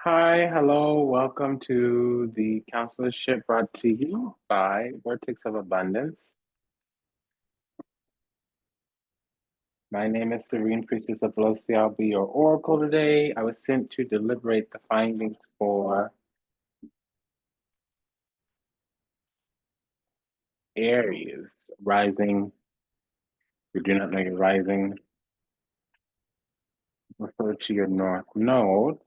Hi, hello, welcome to the counselorship brought to you by Vertex of Abundance. My name is Serene Priestess Abossi. I'll be your oracle today. I was sent to deliberate the findings for Aries, rising. If you do not know your rising, refer to your North Node.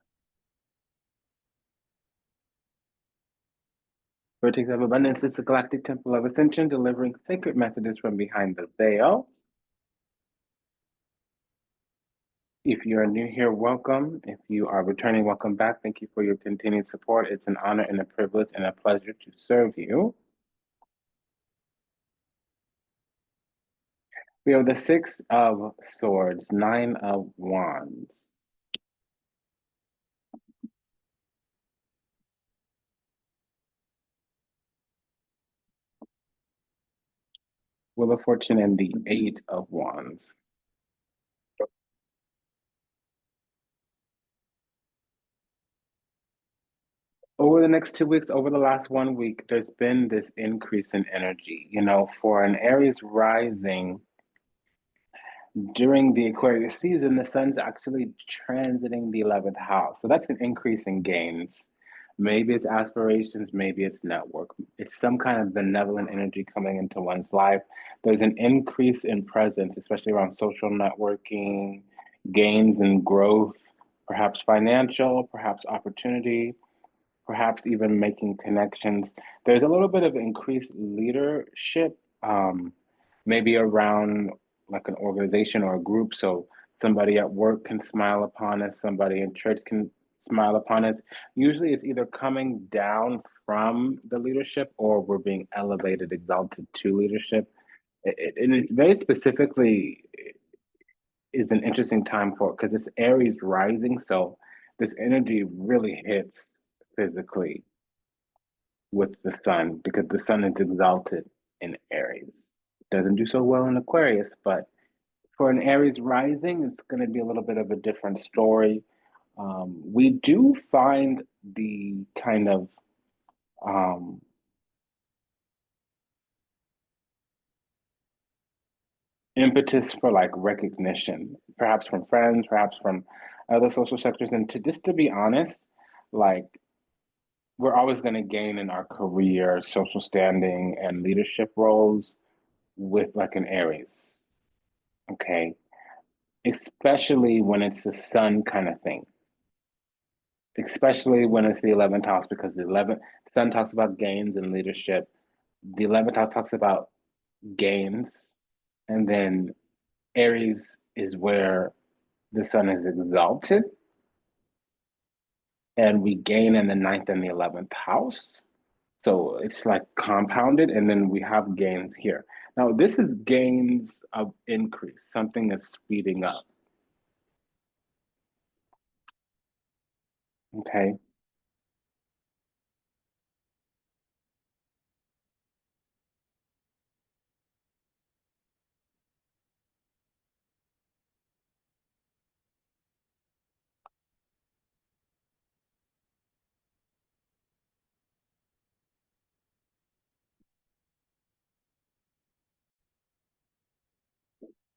Vertex of Abundance is a galactic temple of ascension, delivering sacred messages from behind the veil. If you're new here, welcome. If you are returning, welcome back. Thank you for your continued support. It's an honor and a privilege and a pleasure to serve you. We have the Six of Swords, Nine of Wands. Wheel of Fortune and the Eight of Wands. Over the next 2 weeks, over the last 1 week, there's been this increase in energy. For an Aries rising, during the Aquarius season, the sun's actually transiting the 11th house. So that's an increase in gains. Maybe it's aspirations, maybe it's network. It's some kind of benevolent energy coming into one's life. There's an increase in presence, especially around social networking, gains and growth, perhaps financial, perhaps opportunity, perhaps even making connections. There's a little bit of increased leadership, maybe around like an organization or a group. So somebody at work can smile upon us, somebody in church can smile upon us. Usually it's either coming down from the leadership or we're being elevated, exalted to leadership. And it's very specifically is an interesting time for because it's Aries rising. So this energy really hits physically with the sun because the sun is exalted in Aries. Doesn't do so well in Aquarius, but for an Aries rising, it's going to be a little bit of a different story. We do find the kind of um, impetus for like recognition, perhaps from friends, perhaps from other social sectors. And to be honest, like we're always going to gain in our career, social standing, and leadership roles with like an Aries. Okay. Especially when it's a sun kind of thing, especially when it's the 11th house, because the 11th sun talks about gains and leadership. The 11th house talks about gains, and then Aries is where the sun is exalted, and we gain in the ninth and the 11th house. So it's like compounded, and then we have gains here. Now, this is gains of increase, something that's speeding up. Okay.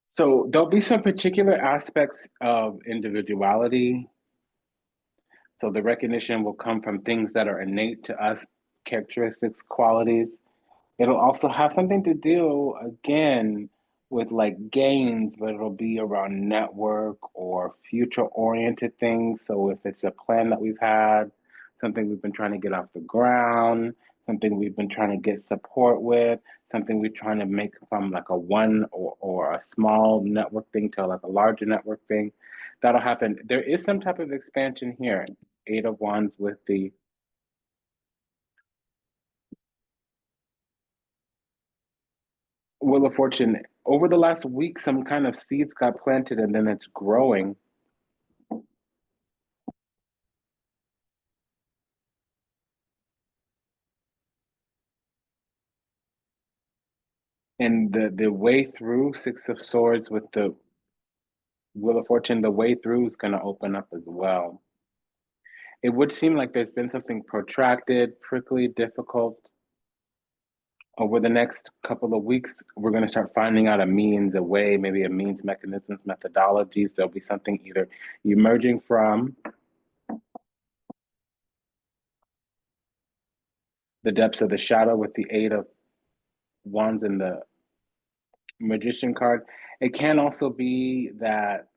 So there'll be some particular aspects of individuality. So the recognition will come from things that are innate to us, characteristics, qualities. It'll also have something to do, again, with like gains, but it'll be around network or future oriented things. So if it's a plan that we've had, something we've been trying to get off the ground, something we've been trying to get support with, something we're trying to make from like a one or a small network thing to like a larger network thing, that'll happen. There is some type of expansion here. Eight of Wands with the Wheel of Fortune. Over the last week, some kind of seeds got planted and then it's growing. And the way through, Six of Swords with the Wheel of Fortune, the way through is going to open up as well. It would seem like there's been something protracted, prickly, difficult. Over the next couple of weeks, we're going to start finding out a means, a way, maybe a means, mechanisms, methodologies. There'll be something either emerging from the depths of the shadow with the Eight of Wands and the Magician card. It can also be that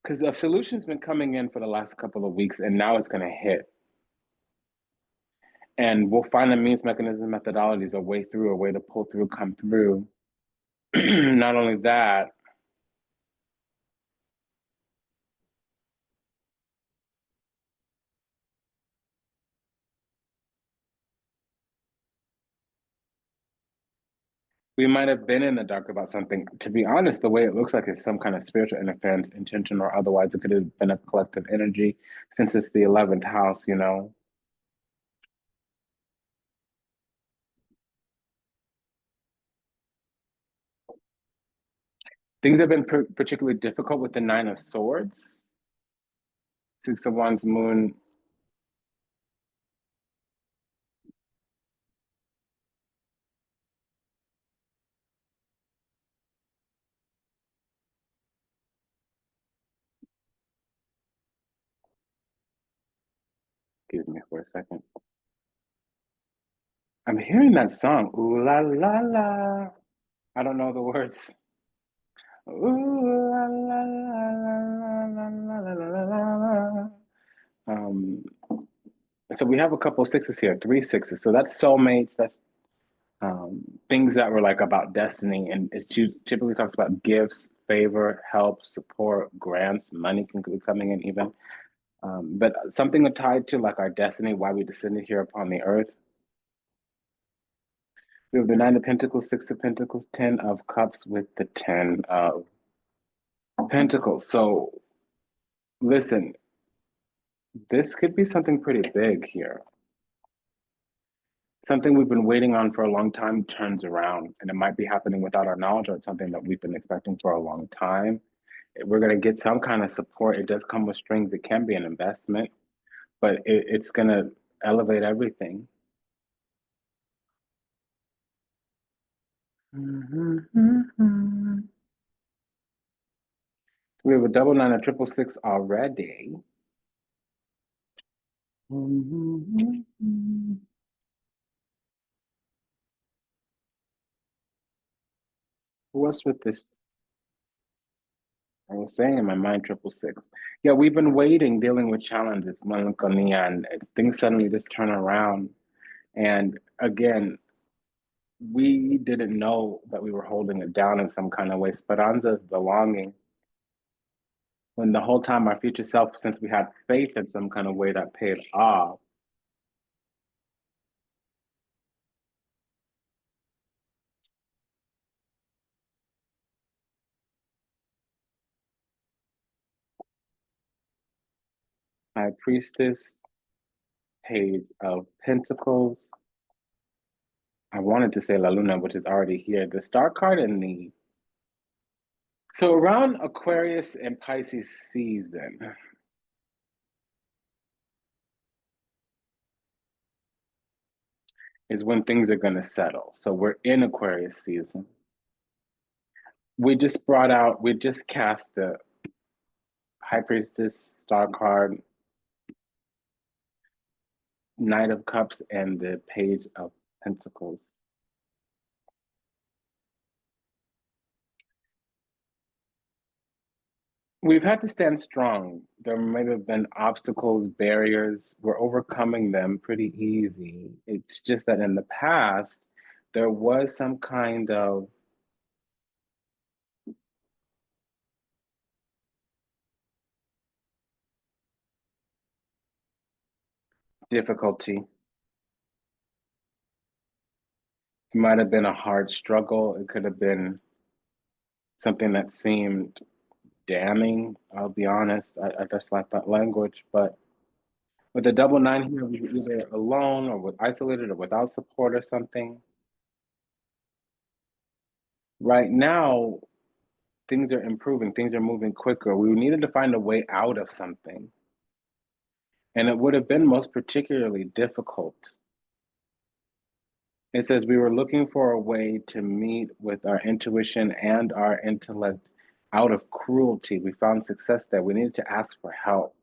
because a solution's been coming in for the last couple of weeks and now it's going to hit. And we'll find a means, mechanism, methodologies, a way through, a way to pull through, come through. Not only that, we might have been in the dark about something. To be honest, the way it looks like it's some kind of spiritual interference, intention or otherwise. It could have been a collective energy since it's the 11th house, you know. Things have been particularly difficult with the Nine of Swords, Six of Wands, Moon. Excuse me for a second. I'm hearing that song, ooh la la la. I don't know the words. Ooh la la la la la la la la la la. Um, so we have a couple of sixes here, three sixes. So that's soulmates. That's things that were like about destiny, and it typically talks about gifts, favor, help, support, grants, money can be coming in even. But something tied to like our destiny, why we descended here upon the earth. We have the Nine of Pentacles, Six of Pentacles, Ten of Cups with the Ten of Pentacles. So listen, this could be something pretty big here. Something we've been waiting on for a long time turns around, and it might be happening without our knowledge, or it's something that we've been expecting for a long time. We're going to get some kind of support. It does come with strings. It can be an investment, but it's going to elevate everything. We have a double nine, a triple six already. What's with this? I was saying in my mind, triple six. Yeah, we've been waiting, dealing with challenges, melancholia, and things suddenly just turn around. And again, we didn't know that we were holding it down in some kind of way. Speranza is belonging. When the whole time our future self, since we had faith in some kind of way that paid off, High Priestess, Page of Pentacles. I wanted to say La Luna, which is already here. The Star card and the... So around Aquarius and Pisces season, is when things are going to settle. So we're in Aquarius season. We just cast the High Priestess Star card, Knight of Cups, and the Page of Pentacles. We've had to stand strong. There may have been obstacles, barriers. We're overcoming them pretty easy. It's just that in the past, there was some kind of difficulty. It might have been a hard struggle. It could have been something that seemed damning. I'll be honest. I just like that language. But with the double nine here, we were either alone or with isolated or without support or something. Right now, things are improving, things are moving quicker. We needed to find a way out of something. And it would have been most particularly difficult. It says we were looking for a way to meet with our intuition and our intellect out of cruelty. We found success there. We needed to ask for help.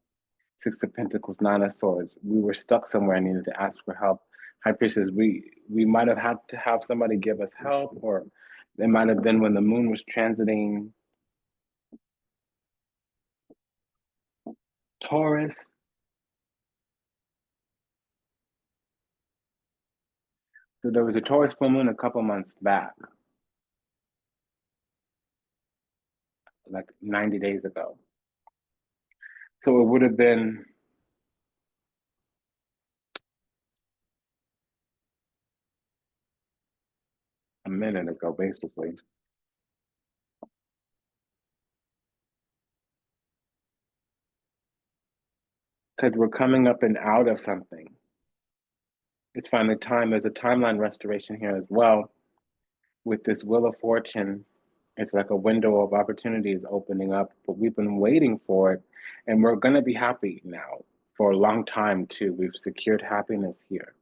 Six of Pentacles, Nine of Swords. We were stuck somewhere and needed to ask for help. High Priestess, we might have had to have somebody give us help, or it might have been when the moon was transiting Taurus. So there was a Taurus full moon a couple months back, like 90 days ago. So it would have been a minute ago, basically. Because we're coming up and out of something. It's finally time. There's a timeline restoration here as well. With this Wheel of Fortune, it's like a window of opportunity is opening up, but we've been waiting for it, and we're going to be happy now for a long time too. We've secured happiness here.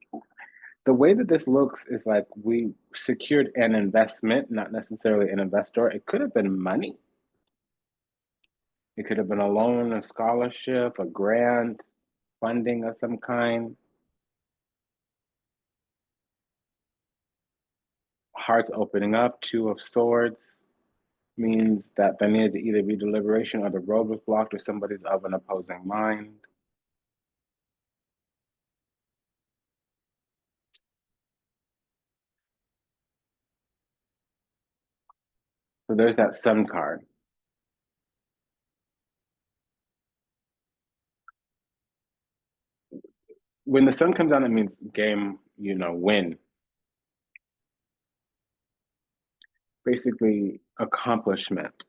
The way that this looks is like we secured an investment, not necessarily an investor. It could have been money. It could have been a loan, a scholarship, a grant, funding of some kind. Hearts opening up, Two of Swords means that there needed to either be deliberation or the road was blocked or somebody's of an opposing mind. So there's that Sun card. When the Sun comes down, it means game, win. Basically, accomplishment.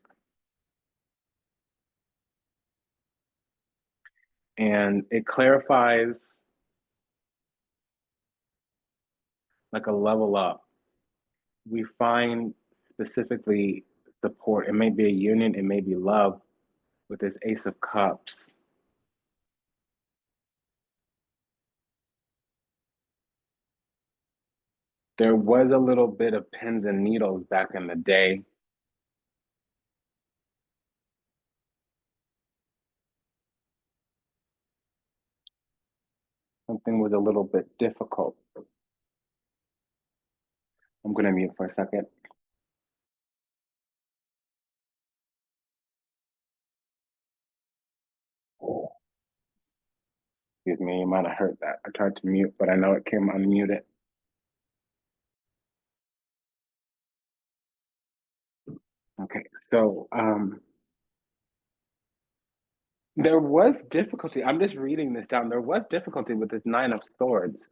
And it clarifies like a level up. We find specifically support. It may be a union, it may be love with this Ace of Cups. There was a little bit of pins and needles back in the day. Something was a little bit difficult. I'm going to mute for a second. Excuse me, you might have heard that. I tried to mute, but I know it came unmuted. Okay, so there was difficulty. I'm just reading this down. There was difficulty with this Nine of Swords.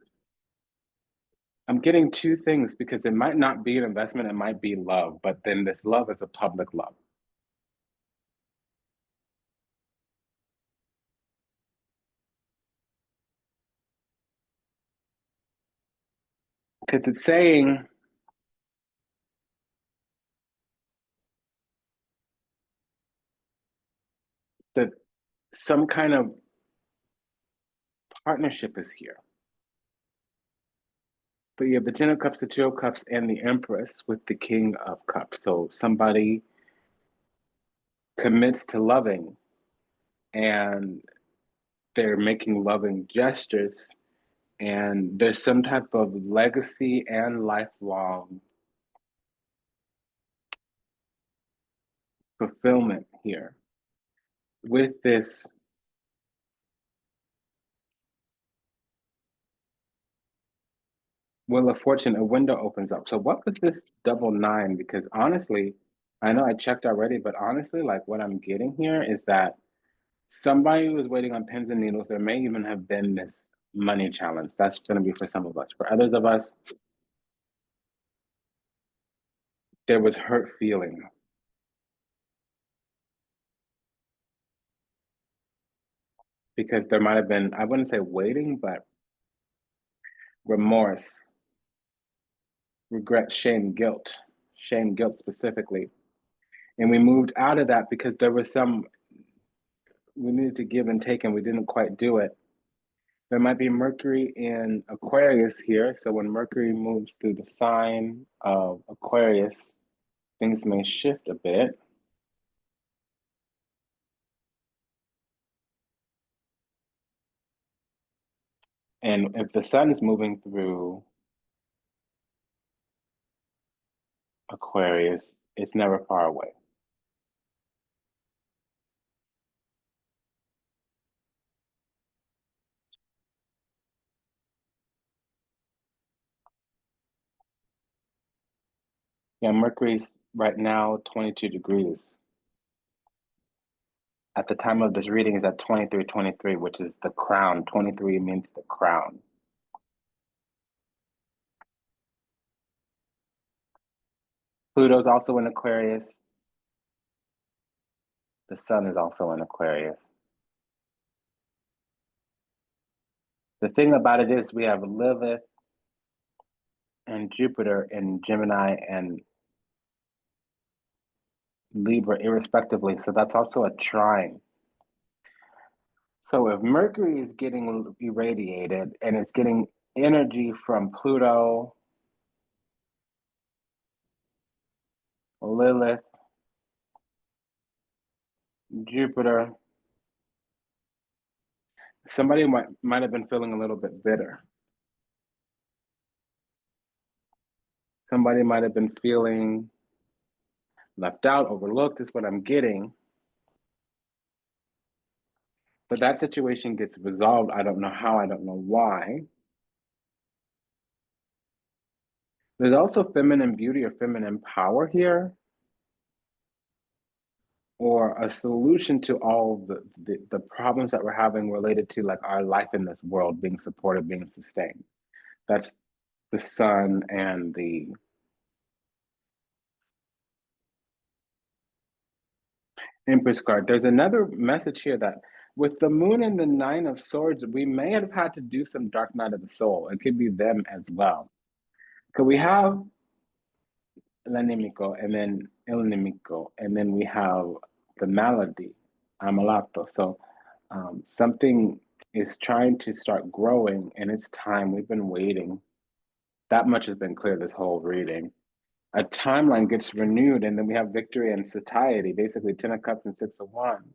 I'm getting two things because it might not be an investment, it might be love, but then this love is a public love. Because it's saying that some kind of partnership is here. But you have the Ten of Cups, the Two of Cups, and the Empress with the King of Cups. So somebody commits to loving and they're making loving gestures, and there's some type of legacy and lifelong fulfillment here with this Wheel of Fortune. A window opens up. So what was this double nine? Because honestly, I know I checked already, but honestly, like what I'm getting here is that somebody was waiting on pins and needles. There may even have been this money challenge. That's going to be for some of us. For others of us, there was hurt feeling because there might have been, I wouldn't say waiting, but remorse, regret, shame, guilt specifically. And we moved out of that because there was we needed to give and take and we didn't quite do it. There might be Mercury in Aquarius here. So when Mercury moves through the sign of Aquarius, things may shift a bit. And if the sun is moving through Aquarius, it's never far away. Yeah, Mercury's right now 22 degrees. At the time of this reading is at 23, which is the crown. 23 means the crown. Pluto's also in Aquarius. The sun is also in Aquarius. The thing about it is we have Lilith and Jupiter in Gemini and Libra, irrespectively. So that's also a trine. So if Mercury is getting irradiated and it's getting energy from Pluto, Lilith, Jupiter, somebody might have been feeling a little bit bitter. Somebody might have been feeling left out, overlooked, is what I'm getting. But that situation gets resolved. I don't know how, I don't know why. There's also feminine beauty or feminine power here, or a solution to all the problems that we're having related to like our life in this world, being supported, being sustained. That's the sun and the Empress card. There's another message here that with the moon and the nine of swords, we may have had to do some dark night of the soul. It could be them as well. Could we have l'animico and then il nemico, and then we have the malady, amalato. So something is trying to start growing and it's time. We've been waiting. That much has been clear this whole reading. A timeline gets renewed, and then we have victory and satiety, basically 10 of cups and 6 of wands.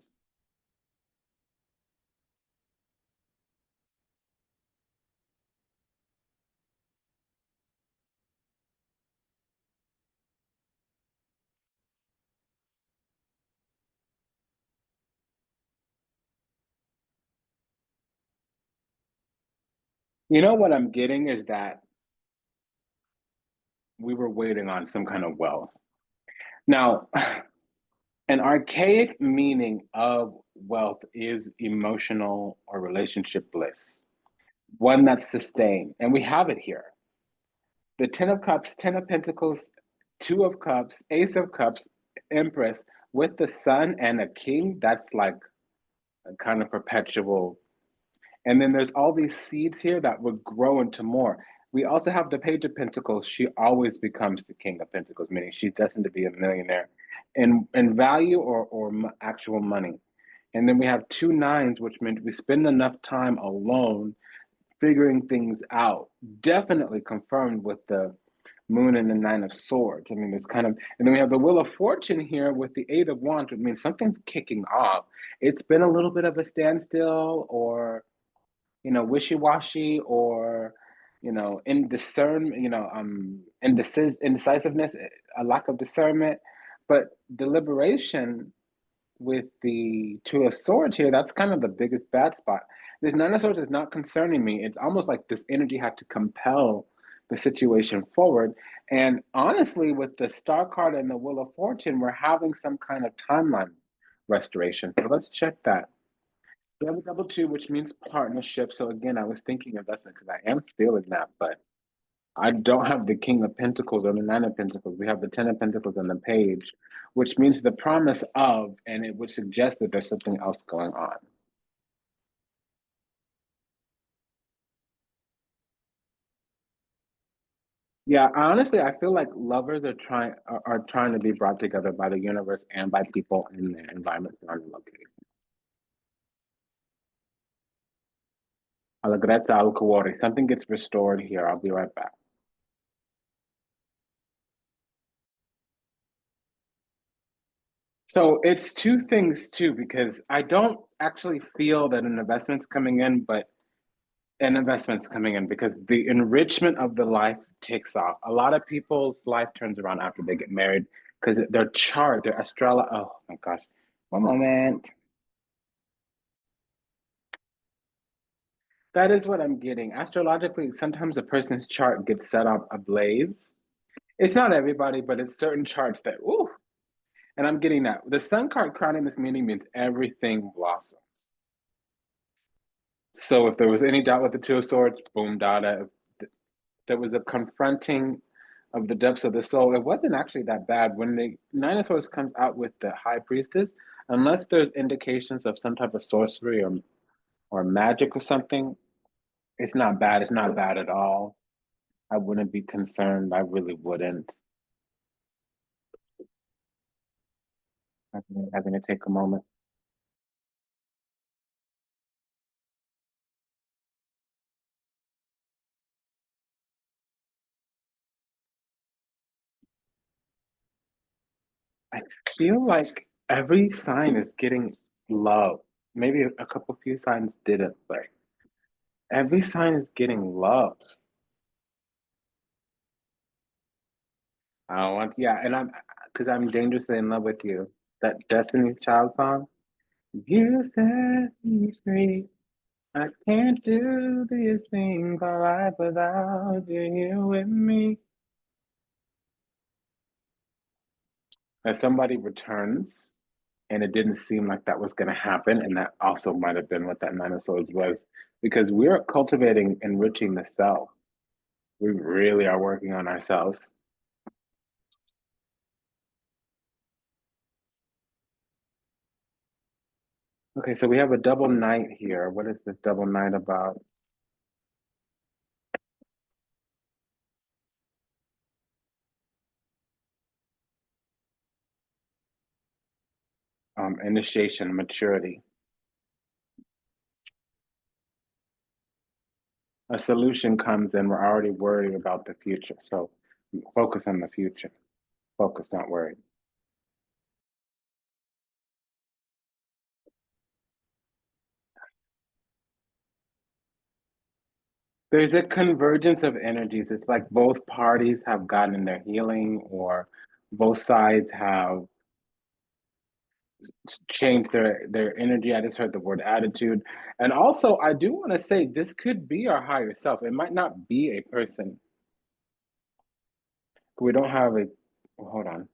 You know what I'm getting is that we were waiting on some kind of wealth. Now, an archaic meaning of wealth is emotional or relationship bliss, one that's sustained. And we have it here. The 10 of Cups, 10 of Pentacles, 2 of Cups, Ace of Cups, Empress, with the Sun and a King, that's like a kind of perpetual. And then there's all these seeds here that would grow into more. We also have the Page of Pentacles. She always becomes the King of Pentacles, meaning she's destined to be a millionaire in value or actual money. And then we have 2 9s, which means we spend enough time alone figuring things out. Definitely confirmed with the Moon and the 9 of Swords. I mean, it's kind of, and then we have the Wheel of Fortune here with the 8 of Wands, which means something's kicking off. It's been a little bit of a standstill, or wishy-washy, or indecisiveness, a lack of discernment, but deliberation with the 2 of Swords here, that's kind of the biggest bad spot. This 9 of Swords is not concerning me. It's almost like this energy had to compel the situation forward. And honestly, with the Star card and the Wheel of Fortune, we're having some kind of timeline restoration. So let's check that. We have a double two, which means partnership. So again, I was thinking of that because I am feeling that, but I don't have the King of Pentacles or the 9 of Pentacles. We have the 10 of Pentacles and the Page, which means the promise of, and it would suggest that there's something else going on. Yeah, honestly, I feel like lovers are trying to be brought together by the universe and by people in their environment surrounding location. Alla grezza al cuore. Something gets restored here. I'll be right back. So it's two things too, because I don't actually feel that an investment's coming in, but an investment's coming in because the enrichment of the life takes off. A lot of people's life turns around after they get married because their chart, their astrology. Oh my gosh, one moment. That is what I'm getting. Astrologically, sometimes a person's chart gets set up ablaze. It's not everybody, but it's certain charts that, ooh, and I'm getting that. The sun card crowning this meaning means everything blossoms. So if there was any doubt with the Two of Swords, boom, data. If there was a confronting of the depths of the soul, it wasn't actually that bad. When the Nine of Swords comes out with the High Priestess, unless there's indications of some type of sorcery or magic or something, it's not bad. It's not bad at all. I wouldn't be concerned. I really wouldn't. Having to take a moment. I feel like every sign is getting love. Maybe a couple few signs didn't, but every sign is getting love. I want, yeah, and because I'm dangerously in love with you. That Destiny's Child song. You set me free. I can't do these things all right without you here with me. As somebody returns, and it didn't seem like that was going to happen, and that also might have been what that Nine of Swords was, because we're cultivating, enriching the self. We really are working on ourselves. Okay, so we have a double knight here. What is this double knight about? Initiation, maturity. A solution comes and we're already worried about the future. So focus on the future. Focus, not worried. There's a convergence of energies. It's like both parties have gotten their healing, or both sides have changed their energy. I just heard the word attitude. And also, I do want to say this could be our higher self. It might not be a person. We don't have a, hold on.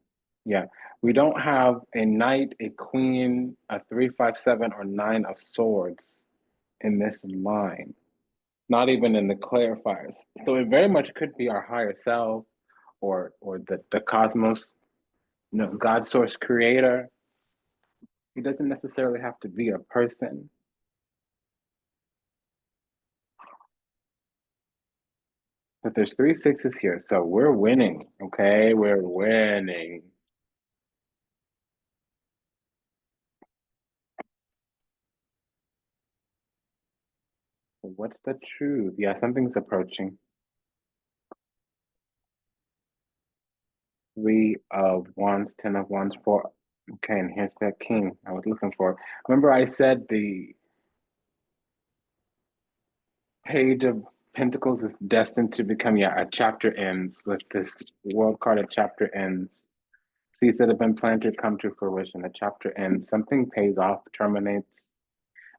Yeah, we don't have a knight, a queen, a 3, 5, 7, or nine of swords in this line. Not even in the clarifiers. So it very much could be our higher self, or the cosmos, God source creator. He doesn't necessarily have to be a person. But there's 3 6s here, so we're winning. Okay, we're winning. What's the truth? Yeah, something's approaching. 3 of Wands, 10 of Wands, four. Okay, and here's that king I was looking for. Remember, I said the Page of Pentacles is destined to become, yeah, a chapter ends with this world card. A chapter ends. Seeds that have been planted come to fruition. A chapter ends. Something pays off, terminates.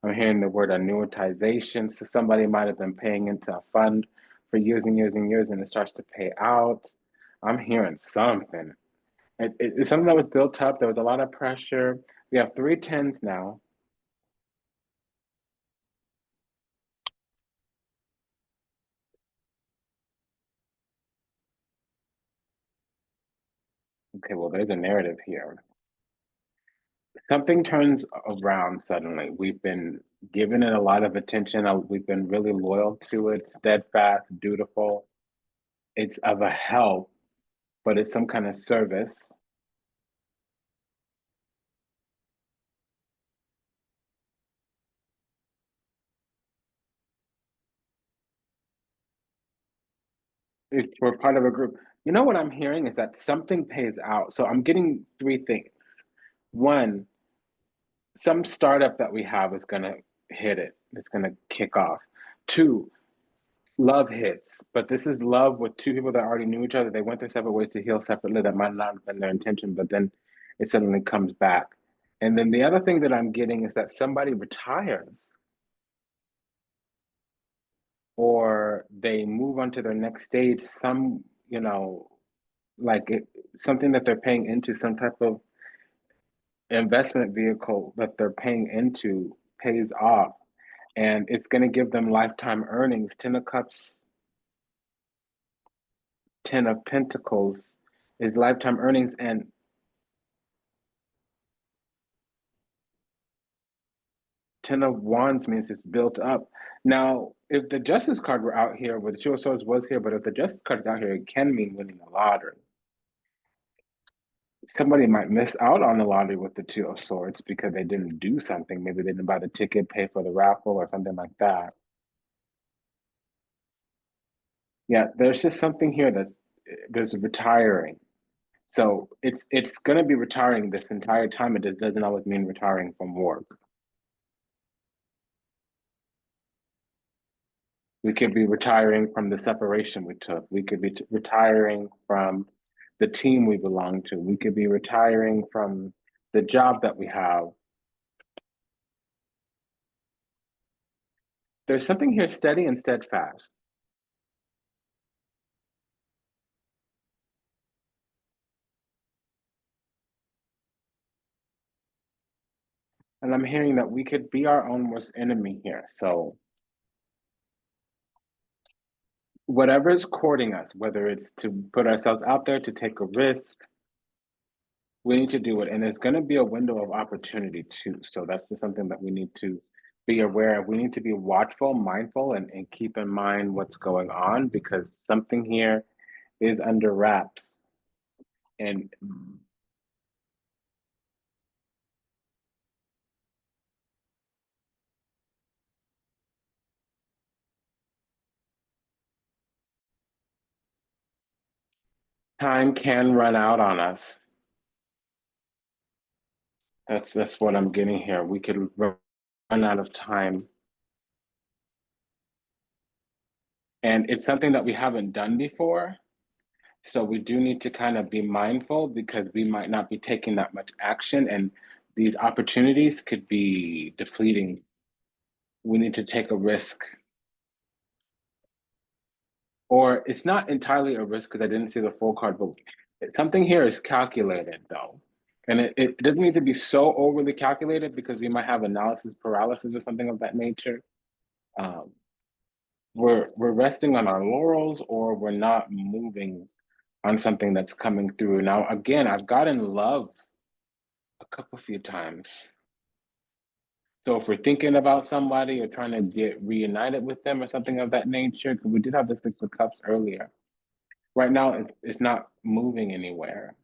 I'm hearing the word annuitization. So somebody might have been paying into a fund for years and years and years, and it starts to pay out. I'm hearing something. It's something that was built up. There was a lot of pressure. We have 3 10s now. Okay, well, there's a narrative here. Something turns around suddenly. We've been giving it a lot of attention. We've been really loyal to it, steadfast, dutiful. it's of a help, but it's some kind of service. We're part of a group. You know what I'm hearing is that something pays out. So I'm getting three things. One, some startup that we have is gonna hit it. It's gonna kick off. Two, love hits, but this is love with two people that already knew each other. They went their separate ways to heal separately. That might not have been their intention, but then it suddenly comes back. And then the other thing that I'm getting is that somebody retires or they move on to their next stage. Some, like something that they're paying into, some type of investment vehicle that they're paying into pays off. And it's going to give them lifetime earnings. 10 of Cups, 10 of Pentacles is lifetime earnings. And 10 of Wands means it's built up. Now, if the Justice card were out here, where the Two of Swords was here, but if the Justice card is out here, it can mean winning the lottery. Somebody might miss out on the lottery with the Two of Swords because they didn't do something. Maybe they didn't buy the ticket, pay for the raffle, or something like that. Yeah, there's just something here there's retiring. So it's gonna be retiring this entire time. It just doesn't always mean retiring from work. We could be retiring from the separation we took. We could be retiring from the team we belong to. We could be retiring from the job that we have. There's something here steady and steadfast. And I'm hearing that we could be our own worst enemy here. So whatever is courting us, whether it's to put ourselves out there, to take a risk, we need to do it. And there's going to be a window of opportunity too. So that's just something that we need to be aware of. We need to be watchful, mindful, and keep in mind what's going on because something here is under wraps. And time can run out on us. That's what I'm getting here. We could run out of time. And it's something that we haven't done before. So we do need to kind of be mindful because we might not be taking that much action and these opportunities could be depleting. We need to take a risk. Or it's not entirely a risk because I didn't see the full card, but something here is calculated though. And it doesn't need to be so overly calculated because we might have analysis paralysis or something of that nature. Um, we're resting on our laurels or we're not moving on something that's coming through. Now, again, I've gotten love a few times. So if we're thinking about somebody or trying to get reunited with them or something of that nature, because we did have the Six of Cups earlier. Right now, it's not moving anywhere.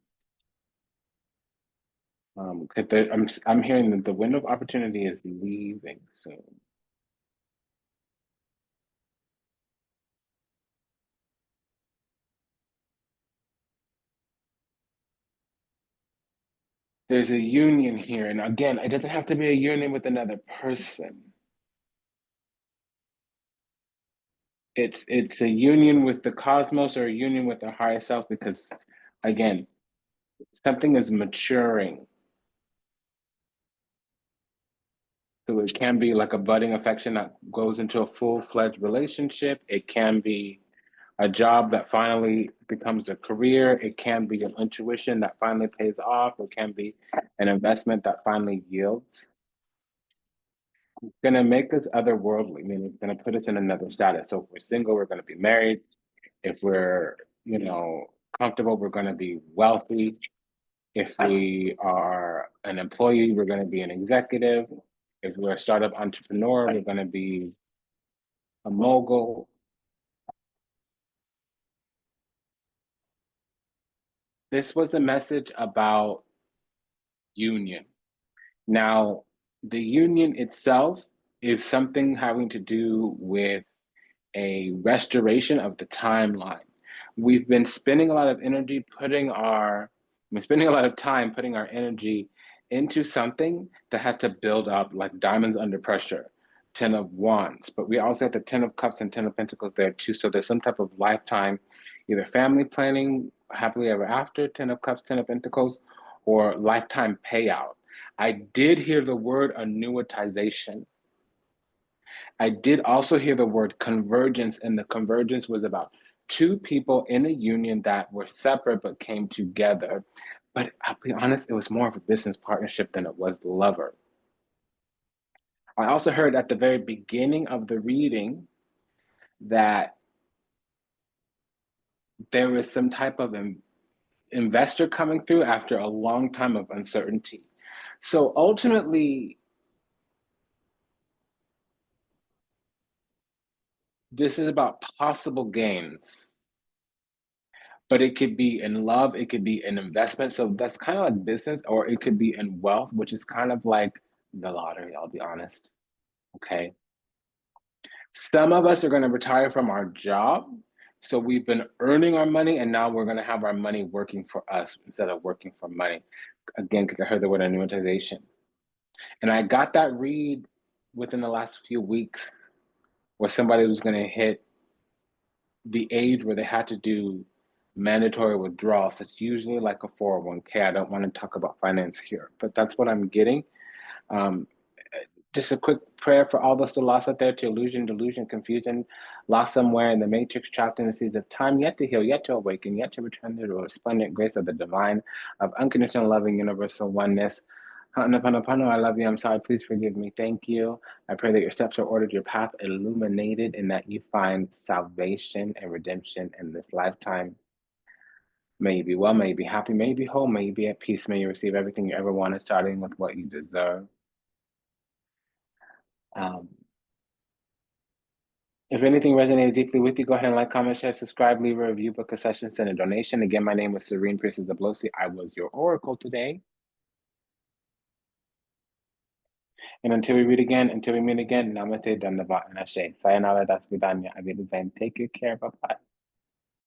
Because I'm hearing that the window of opportunity is leaving soon. There's a union here, and again, it doesn't have to be a union with another person. It's a union with the cosmos or a union with the higher self because, again, something is maturing. So it can be like a budding affection that goes into a full-fledged relationship. It can be a job that finally becomes a career. It can be an intuition that finally pays off. It can be an investment that finally yields. It's going to make us otherworldly, meaning it's going to put us in another status. So if we're single, we're going to be married. If we're, comfortable, we're going to be wealthy. If we are an employee, we're going to be an executive. If we're a startup entrepreneur, we're going to be a mogul. This was a message about union. Now, the union itself is something having to do with a restoration of the timeline. We've been spending a lot of energy we're spending a lot of time putting our energy into something that had to build up like diamonds under pressure. 10 of Wands, but we also have the 10 of Cups and 10 of Pentacles there too. So there's some type of lifetime, either family planning, happily ever after, 10 of Cups, 10 of Pentacles, or lifetime payout. I did hear the word annuitization. I did also hear the word convergence, and the convergence was about two people in a union that were separate but came together. But I'll be honest, it was more of a business partnership than it was lover. I also heard at the very beginning of the reading that there was some type of investor coming through after a long time of uncertainty. So ultimately, this is about possible gains, but it could be in love, it could be in investment. So that's kind of like business, or it could be in wealth, which is kind of like the lottery, I'll be honest. Okay. Some of us are going to retire from our job. So we've been earning our money, and now we're going to have our money working for us instead of working for money. Again, because I heard the word annuitization. And I got that read within the last few weeks where somebody was going to hit the age where they had to do mandatory withdrawals. It's usually like a 401k. I don't want to talk about finance here, but that's what I'm getting. Um, just a quick prayer for all those still lost out there to illusion, delusion, confusion, lost somewhere in the matrix, trapped in the seas of time, yet to heal, yet to awaken, yet to return to the resplendent grace of the divine, of unconditional loving universal oneness. Ho'oponopono, I love you. I'm sorry. Please forgive me. Thank you. I pray that your steps are ordered, your path illuminated, and that you find salvation and redemption in this lifetime. May you be well, may you be happy, may you be whole, may you be at peace, may you receive everything you ever wanted, starting with what you deserve. Um, if anything resonated deeply with you, go ahead and like, comment, share, subscribe, leave a review, book a session, send a donation. Again, my name was Serene Priestess Abossi. I was your oracle today. And until we meet again, namaste, dandavat, and ashe. Sayonara, das vidanya. Take good care. Bye-bye.